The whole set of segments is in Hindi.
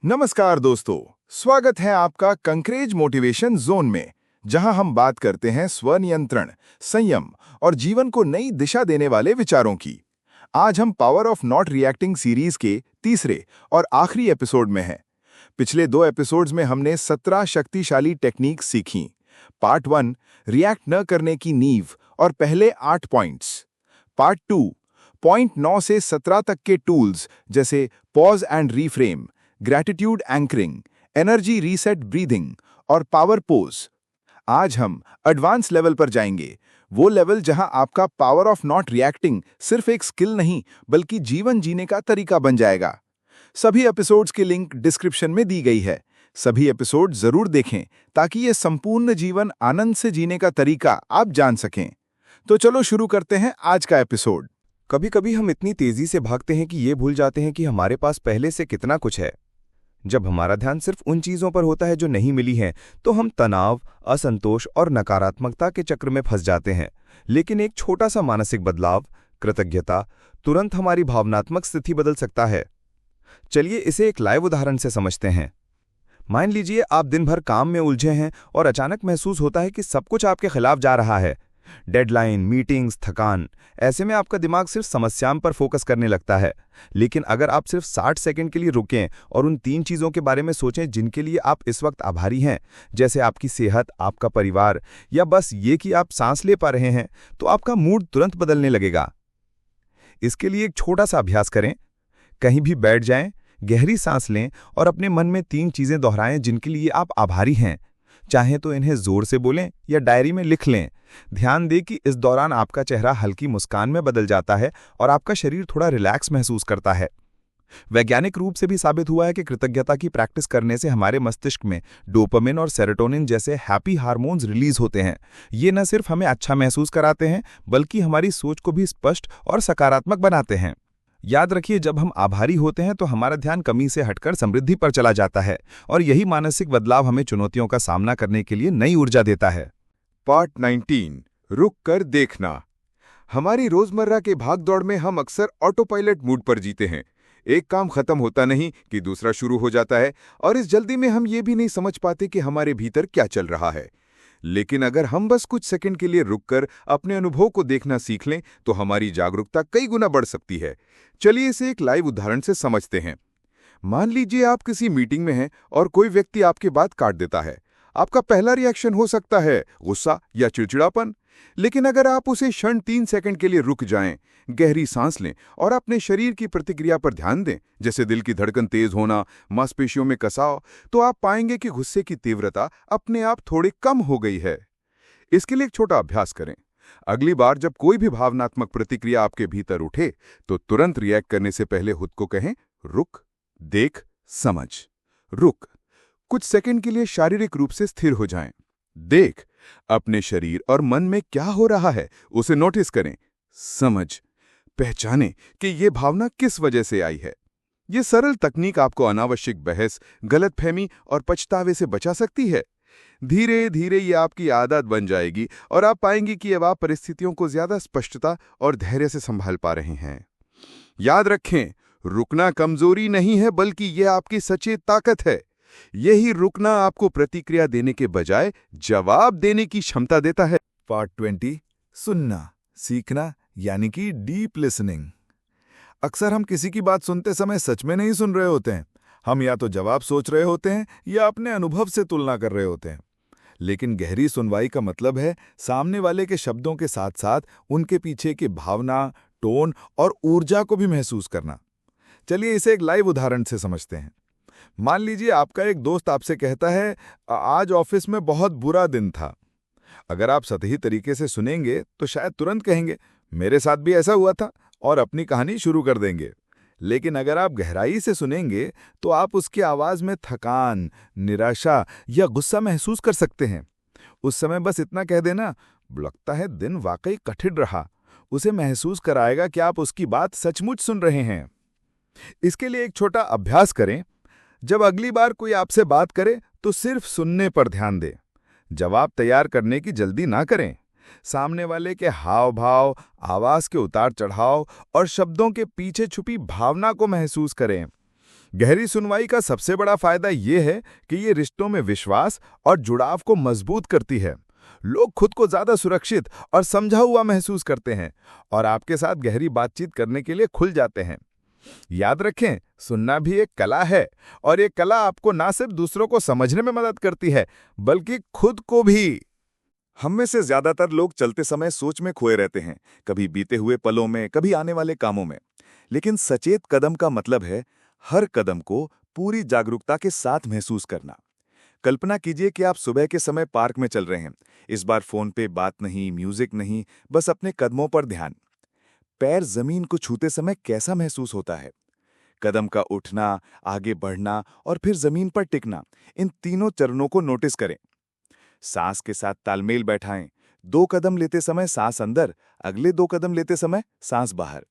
नमस्कार दोस्तों, स्वागत है आपका कंकरेज मोटिवेशन जोन में, जहां हम बात करते हैं स्वनियंत्रण, संयम और जीवन को नई दिशा देने वाले विचारों की। आज हम power of not reacting series के तीसरे और आखिरी एपिसोड में हैं। पिछले 2 एपिसोड्स में हमने 17 शक्तिशाली टेक्निक्स सीखी। पार्ट 1 रिएक्ट न करने की नींव और पहले 8 पॉइंट्स। पार्ट 2 पॉइंट 9 से 17 तक के टूल्स जैसे pause and reframe, gratitude anchoring, energy reset breathing और पावर पोज। आज हम एडवांस लेवल पर जाएंगे, वो लेवल जहां आपका पावर ऑफ नॉट रिएक्टिंग सिर्फ एक स्किल नहीं बल्कि जीवन जीने का तरीका बन जाएगा। सभी एपिसोड्स की लिंक डिस्क्रिप्शन में दी गई है। सभी एपिसोड जरूर देखें ताकि ये संपूर्ण जीवन आनंद से जीने का तरीका आप जान सकें। तो चलो शुरू करते हैं आज का एपिसोड। कभी कभी हम इतनी तेजी से भागते हैं कि ये भूल जाते हैं कि हमारे पास पहले से कितना कुछ है। जब हमारा ध्यान सिर्फ उन चीजों पर होता है जो नहीं मिली हैं, तो हम तनाव, असंतोष और नकारात्मकता के चक्र में फंस जाते हैं। लेकिन एक छोटा सा मानसिक बदलाव, कृतज्ञता, तुरंत हमारी भावनात्मक स्थिति बदल सकता है। चलिए इसे एक लाइव उदाहरण से समझते हैं। मान लीजिए आप दिन भर काम में उलझे हैं और अचानक महसूस होता है कि सब कुछ आपके खिलाफ जा रहा है। डेडलाइन, मीटिंग्स, थकान। ऐसे में आपका दिमाग सिर्फ समस्याओं पर फोकस करने लगता है। लेकिन अगर आप सिर्फ 60 सेकंड के लिए रुकें और उन 3 चीजों के बारे में सोचें जिनके लिए आप इस वक्त आभारी हैं, जैसे आपकी सेहत, आपका परिवार या बस ये कि आप सांस ले पा रहे हैं, तो आपका मूड तुरंत बदलने लगेगा। इसके लिए एक छोटा सा अभ्यास करें। कहीं भी बैठ जाएं, गहरी सांस लें और अपने मन में 3 चीजें दोहराएं जिनके लिए आप आभारी हैं। चाहे तो इन्हें जोर से बोलें या डायरी में लिख लें। ध्यान दें कि इस दौरान आपका चेहरा हल्की मुस्कान में बदल जाता है और आपका शरीर थोड़ा रिलैक्स महसूस करता है। वैज्ञानिक रूप से भी साबित हुआ है कि कृतज्ञता की प्रैक्टिस करने से हमारे मस्तिष्क में डोपामिन और सेरोटोनिन जैसे हैप्पी हार्मोन्स रिलीज होते हैं। ये न सिर्फ हमें अच्छा महसूस कराते हैं, बल्कि हमारी सोच को भी स्पष्ट और सकारात्मक बनाते हैं। याद रखिए, जब हम आभारी होते हैं तो हमारा ध्यान कमी से हटकर समृद्धि पर चला जाता है और यही मानसिक बदलाव हमें चुनौतियों का सामना करने के लिए नई ऊर्जा देता है। पार्ट 19 रुक कर देखना। हमारी रोजमर्रा के भागदौड़ में हम अक्सर ऑटो पायलट मूड पर जीते हैं। एक काम खत्म होता नहीं कि दूसरा शुरू हो जाता है और इस जल्दी में हम ये भी नहीं समझ पाते कि हमारे भीतर क्या चल रहा है। लेकिन अगर हम बस कुछ सेकंड के लिए रुककर अपने अनुभव को देखना सीख लें तो हमारी जागरूकता कई गुना बढ़ सकती है। चलिए इसे एक लाइव उदाहरण से समझते हैं। मान लीजिए आप किसी मीटिंग में हैं और कोई व्यक्ति आपकी बात काट देता है। आपका पहला रिएक्शन हो सकता है गुस्सा या चिड़चिड़ापन। लेकिन अगर आप उसे क्षण 3 सेकंड के लिए रुक जाएं, गहरी सांस लें और अपने शरीर की प्रतिक्रिया पर ध्यान दें, जैसे दिल की धड़कन तेज होना, मांसपेशियों में कसाव, तो आप पाएंगे कि गुस्से की तीव्रता अपने आप थोड़ी कम हो गई है। इसके लिए एक छोटा अभ्यास करें। अगली बार जब कोई भी भावनात्मक प्रतिक्रिया आपके भीतर उठे, तो तुरंत रिएक्ट करने से पहले खुद को कहें, रुक, देख, समझ। रुक, कुछ सेकंड के लिए शारीरिक रूप से स्थिर हो जाएं। देख, अपने शरीर और मन में क्या हो रहा है उसे नोटिस करें। समझ, पहचानें कि ये भावना किस वजह से आई है। ये सरल तकनीक आपको अनावश्यक बहस, गलतफहमी और पछतावे से बचा सकती है। धीरे धीरे ये आपकी आदत बन जाएगी और आप पाएंगे कि अब आप परिस्थितियों को ज्यादा स्पष्टता और धैर्य से संभाल पा रहे हैं। याद रखें, रुकना कमजोरी नहीं है बल्कि यह आपकी सचेत ताकत है। यही रुकना आपको प्रतिक्रिया देने के बजाय जवाब देने की क्षमता देता है। पार्ट 20 सुनना सीखना यानी कि डीप लिसनिंग। अक्सर हम किसी की बात सुनते समय सच में नहीं सुन रहे होते हैं। हम या तो जवाब सोच रहे होते हैं या अपने अनुभव से तुलना कर रहे होते हैं। लेकिन गहरी सुनवाई का मतलब है सामने वाले के शब्दों के साथ साथ उनके पीछे की भावना, टोन और ऊर्जा को भी महसूस करना। चलिए इसे एक लाइव उदाहरण से समझते हैं। मान लीजिए आपका एक दोस्त आपसे कहता है, आज ऑफिस में बहुत बुरा दिन था। अगर आप सतही तरीके से सुनेंगे तो शायद तुरंत कहेंगे, मेरे साथ भी ऐसा हुआ था, और अपनी कहानी शुरू कर देंगे। लेकिन अगर आप गहराई से सुनेंगे तो आप उसकी आवाज में थकान, निराशा या गुस्सा महसूस कर सकते हैं। उस समय बस इतना कह देना, लगता है दिन वाकई कठिन रहा, उसे महसूस कराएगा कि आप उसकी बात सचमुच सुन रहे हैं। इसके लिए एक छोटा अभ्यास करें। जब अगली बार कोई आपसे बात करे तो सिर्फ सुनने पर ध्यान दें। जवाब तैयार करने की जल्दी ना करें। सामने वाले के हाव भाव, आवाज के उतार चढ़ाव और शब्दों के पीछे छुपी भावना को महसूस करें। गहरी सुनवाई का सबसे बड़ा फायदा ये है कि ये रिश्तों में विश्वास और जुड़ाव को मजबूत करती है। लोग खुद को ज्यादा सुरक्षित और समझा हुआ महसूस करते हैं और आपके साथ गहरी बातचीत करने के लिए खुल जाते हैं। याद रखें, सुनना भी एक कला है और ये कला आपको ना सिर्फ दूसरों को समझने में मदद करती है, बल्कि खुद को भी। हम में से ज्यादातर लोग चलते समय सोच में खोए रहते हैं, कभी बीते हुए पलों में, कभी आने वाले कामों में। लेकिन सचेत कदम का मतलब है हर कदम को पूरी जागरूकता के साथ महसूस करना। कल्पना कीजिए कि आप सुबह के समय पार्क में चल रहे हैं। इस बार फोन पे बात नहीं, म्यूजिक नहीं, बस अपने कदमों पर ध्यान। पैर जमीन को छूते समय कैसा महसूस होता है? कदम का उठना, आगे बढ़ना और फिर जमीन पर टिकना, इन तीनों चरणों को नोटिस करें। सांस के साथ तालमेल बैठाएं। 2 कदम लेते समय सांस अंदर, अगले 2 कदम लेते समय सांस बाहर।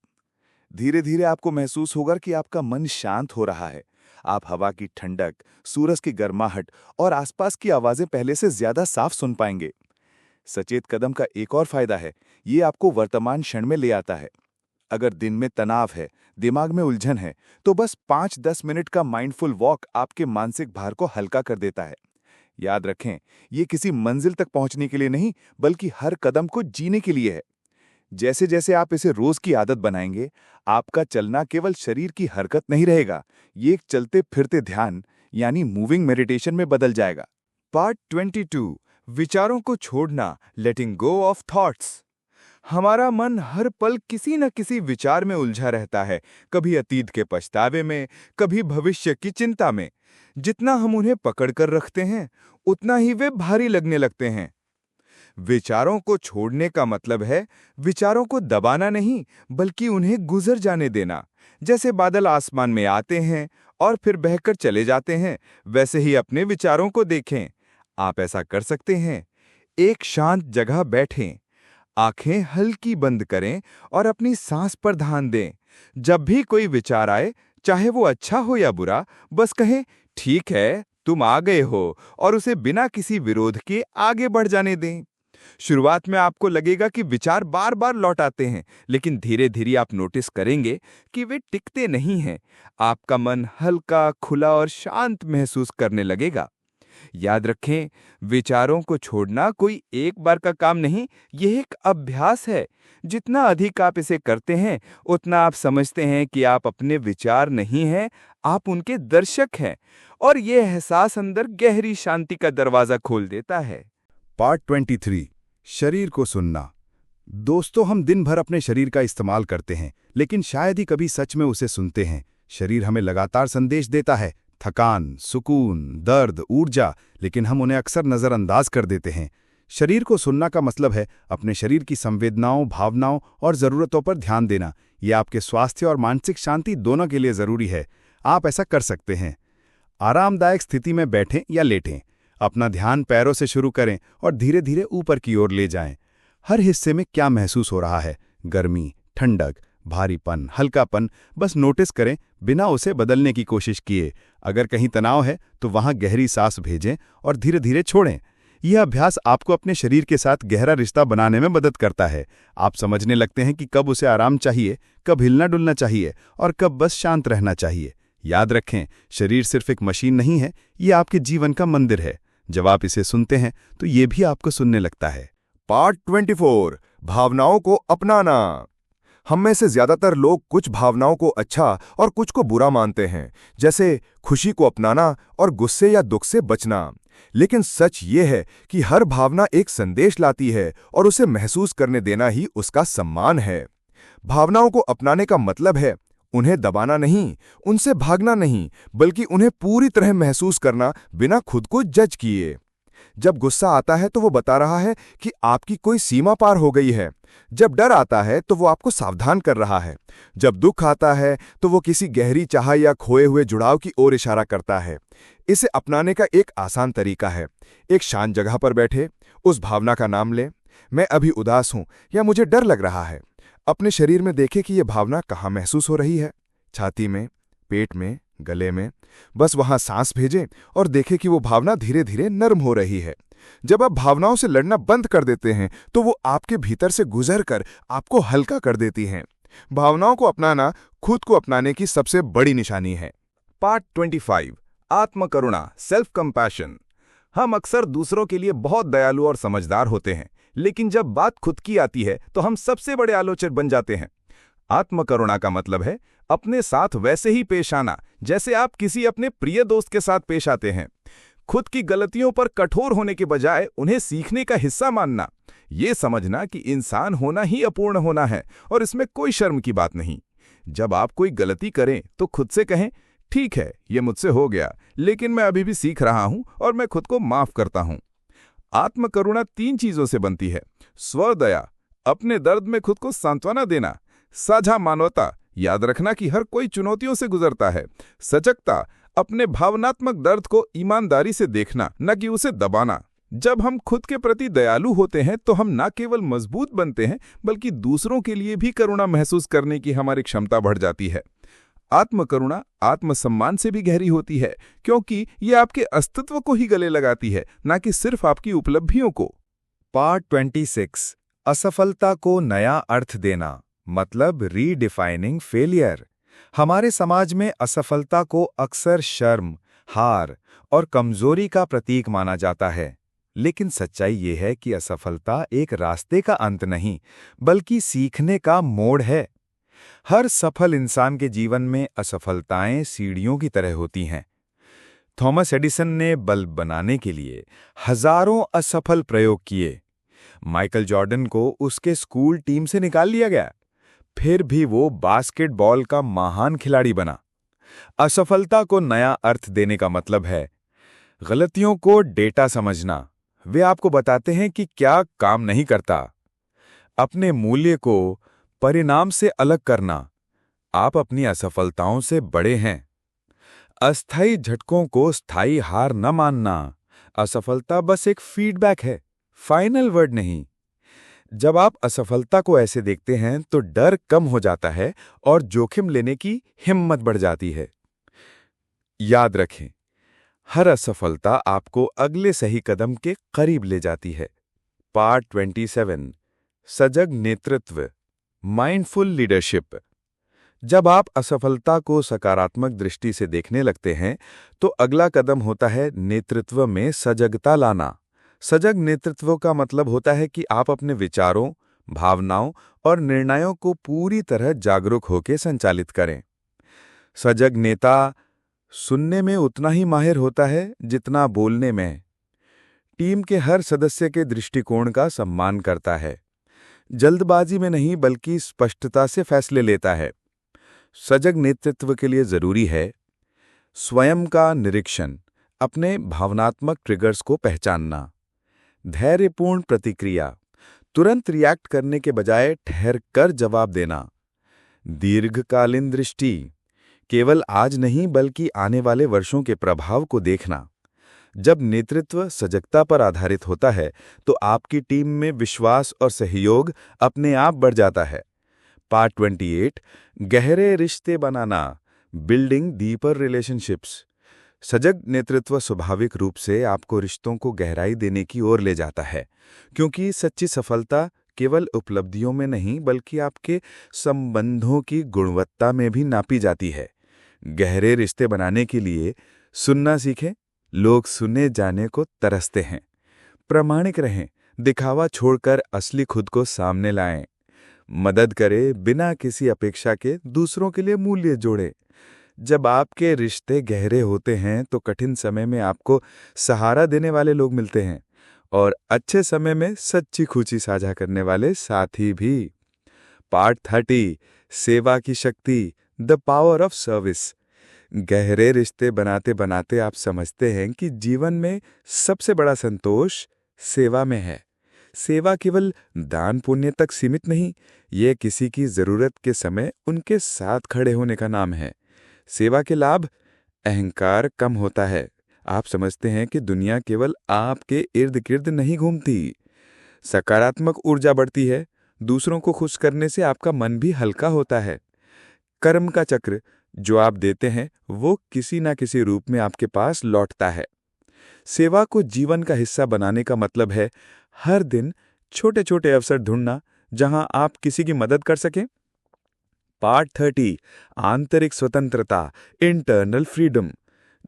धीरे धीरे आपको महसूस होगा कि आपका मन शांत हो रहा है। आप हवा की ठंडक, सूरज की गर्माहट और आसपास की आवाजें पहले से ज्यादा साफ सुन पाएंगे। सचेत कदम का एक और फायदा है, ये आपको वर्तमान क्षण में ले आता है। अगर दिन में तनाव है, दिमाग में उलझन है, तो बस 5-10 मिनट का माइंडफुल वॉक आपके मानसिक भार को हल्का कर देता है। याद रखें, ये किसी मंजिल तक पहुंचने के लिए नहीं, बल्कि हर कदम को जीने के लिए है। जैसे जैसे आप इसे रोज की आदत बनाएंगे, आपका चलना केवल शरीर की हरकत नहीं रहेगा, ये एक चलते फिरते ध्यान यानी मूविंग मेडिटेशन में बदल जाएगा। पार्ट 22, विचारों को छोड़ना, लेटिंग गो ऑफ थॉट्स। हमारा मन हर पल किसी न किसी विचार में उलझा रहता है, कभी अतीत के पछतावे में, कभी भविष्य की चिंता में। जितना हम उन्हें पकड़कर रखते हैं, उतना ही वे भारी लगने लगते हैं। विचारों को छोड़ने का मतलब है विचारों को दबाना नहीं, बल्कि उन्हें गुजर जाने देना। जैसे बादल आसमान में आते हैं और फिर बहकर चले जाते हैं, वैसे ही अपने विचारों को देखें। आप ऐसा कर सकते हैं। एक शांत जगह बैठें, आंखें हल्की बंद करें और अपनी सांस पर ध्यान दें। जब भी कोई विचार आए, चाहे वो अच्छा हो या बुरा, बस कहें, ठीक है, तुम आ गए हो, और उसे बिना किसी विरोध के आगे बढ़ जाने दें। शुरुआत में आपको लगेगा कि विचार बार बार लौट आते हैं, लेकिन धीरे धीरे आप नोटिस करेंगे कि वे टिकते नहीं हैं। आपका मन हल्का, खुला और शांत महसूस करने लगेगा। याद रखें, विचारों को छोड़ना कोई एक बार का काम नहीं, यह एक अभ्यास है। जितना अधिक आप इसे करते हैं, उतना आप समझते हैं कि आप अपने विचार नहीं हैं, आप उनके दर्शक हैं, और यह एहसास अंदर गहरी शांति का दरवाजा खोल देता है। पार्ट 23, शरीर को सुनना। दोस्तों, हम दिन भर अपने शरीर का इस्तेमाल करते हैं, लेकिन शायद ही कभी सच में उसे सुनते हैं। शरीर हमें लगातार संदेश देता है, थकान, सुकून, दर्द, ऊर्जा, लेकिन हम उन्हें अक्सर नज़रअंदाज कर देते हैं। शरीर को सुनना का मतलब है अपने शरीर की संवेदनाओं, भावनाओं और ज़रूरतों पर ध्यान देना। यह आपके स्वास्थ्य और मानसिक शांति दोनों के लिए ज़रूरी है। आप ऐसा कर सकते हैं। आरामदायक स्थिति में बैठें या लेटें। अपना ध्यान पैरों से शुरू करें और धीरे धीरे ऊपर की ओर ले जाएं। हर हिस्से में क्या महसूस हो रहा है, गर्मी, ठंडक, भारीपन, हल्कापन, बस नोटिस करें, बिना उसे बदलने की कोशिश किए। अगर कहीं तनाव है तो वहां गहरी सांस भेजें और धीरे धीरे छोड़ें। यह अभ्यास आपको अपने शरीर के साथ गहरा रिश्ता बनाने में मदद करता है। आप समझने लगते हैं कि कब उसे आराम चाहिए, कब हिलना डुलना चाहिए और कब बस शांत रहना चाहिए। याद रखें, शरीर सिर्फ एक मशीन नहीं है, ये आपके जीवन का मंदिर है। जब आप इसे सुनते हैं तो ये भी आपको सुनने लगता है। पार्ट 24, भावनाओं को अपनाना। हम में से ज्यादातर लोग कुछ भावनाओं को अच्छा और कुछ को बुरा मानते हैं, जैसे खुशी को अपनाना और गुस्से या दुख से बचना। लेकिन सच ये है कि हर भावना एक संदेश लाती है और उसे महसूस करने देना ही उसका सम्मान है। भावनाओं को अपनाने का मतलब है उन्हें दबाना नहीं, उनसे भागना नहीं, बल्कि उन्हें पूरी तरह महसूस करना बिना खुद को जज किए। जब गुस्सा आता है तो वो बता रहा है कि आपकी कोई सीमा पार हो गई है। जब डर आता है तो वो आपको सावधान कर रहा है। जब दुख आता है तो वो किसी गहरी चाह या खोए हुए जुड़ाव की ओर इशारा करता है। इसे अपनाने का एक आसान तरीका है, एक शांत जगह पर बैठे, उस भावना का नाम लें। मैं अभी उदास हूं या मुझे डर लग रहा है। अपने शरीर में देखें कि यह भावना कहाँ महसूस हो रही है, छाती में, पेट में, गले में। बस वहां सांस भेजें और देखें कि वो भावना धीरे धीरे नरम हो रही है। जब आप भावनाओं से लड़ना बंद कर देते हैं तो वो आपके भीतर से गुजर कर आपको हल्का कर देती हैं। भावनाओं को अपनाना खुद को अपनाने की सबसे बड़ी निशानी है। पार्ट 25 आत्मकरुणा सेल्फ कंपैशन। हम अक्सर दूसरों के लिए बहुत दयालु और समझदार होते हैं, लेकिन जब बात खुद की आती है तो हम सबसे बड़े आलोचक बन जाते हैं। आत्मकरुणा का मतलब है अपने साथ वैसे ही पेश आना जैसे आप किसी अपने प्रिय दोस्त के साथ पेश आते हैं। खुद की गलतियों पर कठोर होने के बजाय उन्हें सीखने का हिस्सा मानना, ये समझना कि इंसान होना ही अपूर्ण होना है और इसमें कोई शर्म की बात नहीं। जब आप कोई गलती करें तो खुद से कहें, ठीक है, ये मुझसे हो गया, लेकिन मैं अभी भी सीख रहा हूं और मैं खुद को माफ करता हूं। आत्मकरुणा 3 चीजों से बनती है: स्वदया, अपने दर्द में खुद को सांत्वना देना; साझा मानवता, याद रखना कि हर कोई चुनौतियों से गुजरता है; सजगता, अपने भावनात्मक दर्द को ईमानदारी से देखना, न कि उसे दबाना। जब हम खुद के प्रति दयालु होते हैं तो हम न केवल मजबूत बनते हैं, बल्कि दूसरों के लिए भी करुणा महसूस करने की हमारी क्षमता बढ़ जाती है। आत्मकरुणा आत्मसम्मान से भी गहरी होती है, क्योंकि ये आपके अस्तित्व को ही गले लगाती है, न कि सिर्फ आपकी उपलब्धियों को। पार्ट 26 असफलता को नया अर्थ देना, मतलब रीडिफाइनिंग फेलियर। हमारे समाज में असफलता को अक्सर शर्म, हार और कमजोरी का प्रतीक माना जाता है, लेकिन सच्चाई ये है कि असफलता एक रास्ते का अंत नहीं, बल्कि सीखने का मोड़ है। हर सफल इंसान के जीवन में असफलताएं सीढ़ियों की तरह होती हैं। थॉमस एडिसन ने बल्ब बनाने के लिए हजारों असफल प्रयोग किए। माइकल जॉर्डन को उसके स्कूल टीम से निकाल लिया गया, फिर भी वो बास्केटबॉल का महान खिलाड़ी बना। असफलता को नया अर्थ देने का मतलब है गलतियों को डेटा समझना। वे आपको बताते हैं कि क्या काम नहीं करता। अपने मूल्य को परिणाम से अलग करना। आप अपनी असफलताओं से बड़े हैं। अस्थायी झटकों को स्थायी हार न मानना। असफलता बस एक फीडबैक है, फाइनल वर्ड नहीं। जब आप असफलता को ऐसे देखते हैं तो डर कम हो जाता है और जोखिम लेने की हिम्मत बढ़ जाती है। याद रखें, हर असफलता आपको अगले सही कदम के करीब ले जाती है। पार्ट 27 सजग नेतृत्व, माइंडफुल लीडरशिप। जब आप असफलता को सकारात्मक दृष्टि से देखने लगते हैं तो अगला कदम होता है नेतृत्व में सजगता लाना। सजग नेतृत्व का मतलब होता है कि आप अपने विचारों, भावनाओं और निर्णयों को पूरी तरह जागरूक होकर संचालित करें। सजग नेता सुनने में उतना ही माहिर होता है जितना बोलने में। टीम के हर सदस्य के दृष्टिकोण का सम्मान करता है, जल्दबाजी में नहीं बल्कि स्पष्टता से फैसले लेता है। सजग नेतृत्व के लिए जरूरी है स्वयं का निरीक्षण, अपने भावनात्मक ट्रिगर्स को पहचानना, धैर्यपूर्ण प्रतिक्रिया, तुरंत रिएक्ट करने के बजाय ठहर कर जवाब देना, दीर्घकालीन दृष्टि, केवल आज नहीं बल्कि आने वाले वर्षों के प्रभाव को देखना। जब नेतृत्व सजगता पर आधारित होता है तो आपकी टीम में विश्वास और सहयोग अपने आप बढ़ जाता है। पार्ट 28 गहरे रिश्ते बनाना, बिल्डिंग डीपर रिलेशनशिप्स। सजग नेतृत्व स्वाभाविक रूप से आपको रिश्तों को गहराई देने की ओर ले जाता है, क्योंकि सच्ची सफलता केवल उपलब्धियों में नहीं बल्कि आपके संबंधों की गुणवत्ता में भी नापी जाती है। गहरे रिश्ते बनाने के लिए सुनना सीखें। लोग सुने जाने को तरसते हैं। प्रामाणिक रहें, दिखावा छोड़कर असली खुद को सामने लाएं। मदद करें बिना किसी अपेक्षा के, दूसरों के लिए मूल्य जोड़ें। जब आपके रिश्ते गहरे होते हैं तो कठिन समय में आपको सहारा देने वाले लोग मिलते हैं और अच्छे समय में सच्ची खुशी साझा करने वाले साथी भी। पार्ट 30 सेवा की शक्ति, द पावर ऑफ सर्विस। गहरे रिश्ते बनाते बनाते आप समझते हैं कि जीवन में सबसे बड़ा संतोष सेवा में है। सेवा केवल दान पुण्य तक सीमित नहीं, ये किसी की जरूरत के समय उनके साथ खड़े होने का नाम है। सेवा के लाभ, अहंकार कम होता है। आप समझते हैं कि दुनिया केवल आपके इर्द गिर्द नहीं घूमती। सकारात्मक ऊर्जा बढ़ती है। दूसरों को खुश करने से आपका मन भी हल्का होता है। कर्म का चक्र, जो आप देते हैं वो किसी न किसी रूप में आपके पास लौटता है। सेवा को जीवन का हिस्सा बनाने का मतलब है हर दिन छोटे छोटे अवसर ढूंढना जहां आप किसी की मदद कर सकें। पार्ट 30 आंतरिक स्वतंत्रता, इंटरनल फ्रीडम।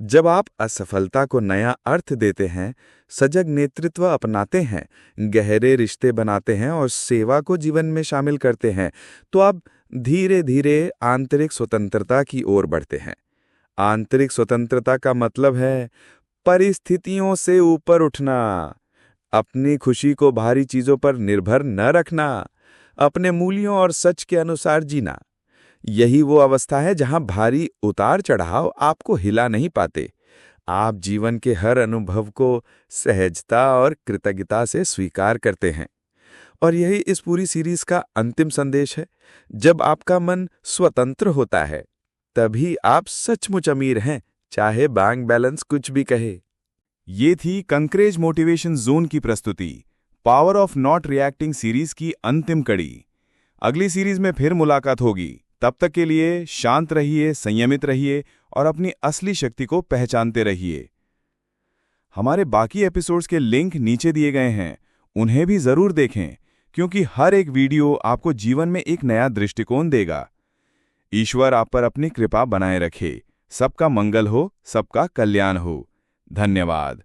जब आप असफलता को नया अर्थ देते हैं, सजग नेतृत्व अपनाते हैं, गहरे रिश्ते बनाते हैं और सेवा को जीवन में शामिल करते हैं, तो आप धीरे धीरे आंतरिक स्वतंत्रता की ओर बढ़ते हैं। आंतरिक स्वतंत्रता का मतलब है परिस्थितियों से ऊपर उठना, अपनी खुशी को बाहरी चीजों पर निर्भर न रखना, अपने मूल्यों और सच के अनुसार जीना। यही वो अवस्था है जहां भारी उतार चढ़ाव आपको हिला नहीं पाते। आप जीवन के हर अनुभव को सहजता और कृतज्ञता से स्वीकार करते हैं। और यही इस पूरी सीरीज का अंतिम संदेश है। जब आपका मन स्वतंत्र होता है, तभी आप सचमुच अमीर हैं, चाहे बैंक बैलेंस कुछ भी कहे। ये थी कंकरेज मोटिवेशन जोन की प्रस्तुति, power of not reacting series की अंतिम कड़ी। अगली सीरीज में फिर मुलाकात होगी। तब तक के लिए शांत रहिए, संयमित रहिए और अपनी असली शक्ति को पहचानते रहिए। हमारे बाकी एपिसोड्स के लिंक नीचे दिए गए हैं, उन्हें भी जरूर देखें, क्योंकि हर एक वीडियो आपको जीवन में एक नया दृष्टिकोण देगा। ईश्वर आप पर अपनी कृपा बनाए रखे। सबका मंगल हो, सबका कल्याण हो। धन्यवाद।